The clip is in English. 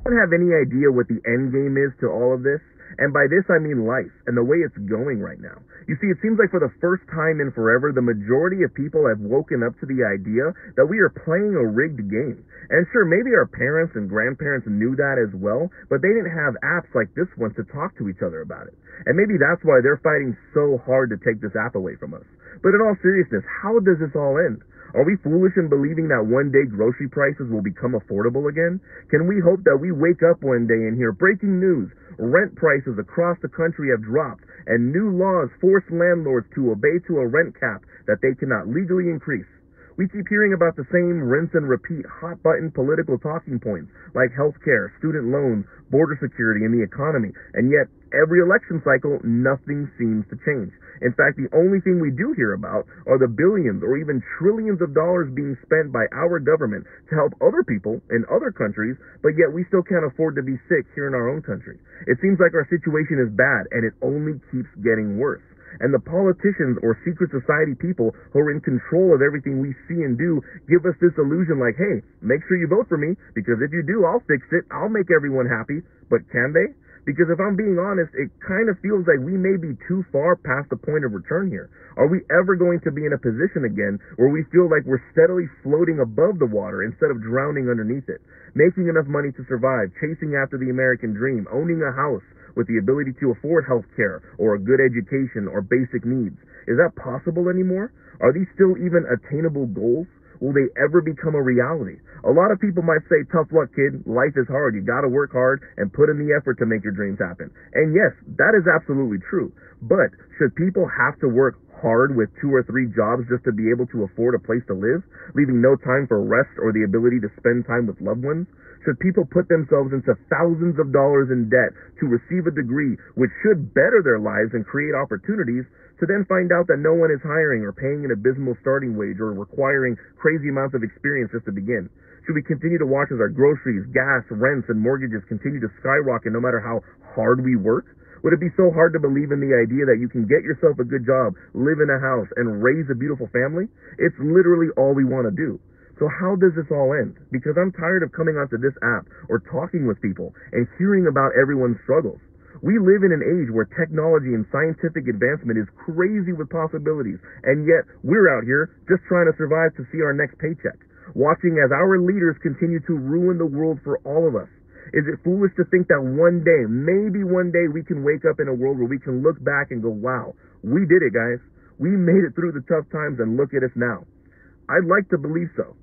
don't have any idea what the end game is to all of this. And by this, I mean life and the way it's going right now. You see, it seems like for the first time in forever, the majority of people have woken up to the idea that we are playing a rigged game. And sure, maybe our parents and grandparents knew that as well, but they didn't have apps like this one to talk to each other about it. And maybe that's why they're fighting so hard to take this app away from us. But in all seriousness, how does this all end? Are we foolish in believing that one day grocery prices will become affordable again? Can we hope that we wake up one day and hear breaking news? Rent prices across the country have dropped, and new laws force landlords to obey to a rent cap that they cannot legally increase. We keep hearing about the same rinse and repeat hot button political talking points like healthcare, student loans, border security, and the economy. And yet, every election cycle, nothing seems to change. In fact, the only thing we do hear about are the billions or even trillions of dollars being spent by our government to help other people in other countries, but yet we still can't afford to be sick here in our own country. It seems like our situation is bad, and it only keeps getting worse. And the politicians or secret society people who are in control of everything we see and do give us this illusion like, hey, make sure you vote for me, because if you do, I'll fix it. I'll make everyone happy. But can they? Because if I'm being honest, it kind of feels like we may be too far past the point of return here. Are we ever going to be in a position again where we feel like we're steadily floating above the water instead of drowning underneath it? Making enough money to survive, chasing after the American dream, owning a house with the ability to afford health care or a good education or basic needs. Is that possible anymore? Are these still even attainable goals? Will they ever become a reality? A lot of people might say, tough luck, kid. Life is hard. You gotta work hard and put in the effort to make your dreams happen. And yes, that is absolutely true. But should people have to work hard with 2 or 3 jobs just to be able to afford a place to live, leaving no time for rest or the ability to spend time with loved ones? Should people put themselves into thousands of dollars in debt to receive a degree which should better their lives and create opportunities, to then find out that no one is hiring or paying an abysmal starting wage or requiring crazy amounts of experience just to begin? Should we continue to watch as our groceries, gas, rents, and mortgages continue to skyrocket no matter how hard we work? Would it be so hard to believe in the idea that you can get yourself a good job, live in a house, and raise a beautiful family? It's literally all we want to do. So how does this all end? Because I'm tired of coming onto this app or talking with people and hearing about everyone's struggles. We live in an age where technology and scientific advancement is crazy with possibilities, and yet we're out here just trying to survive to see our next paycheck, watching as our leaders continue to ruin the world for all of us. Is it foolish to think that one day, maybe one day, we can wake up in a world where we can look back and go, wow, we did it, guys. We made it through the tough times, and look at us now. I'd like to believe so.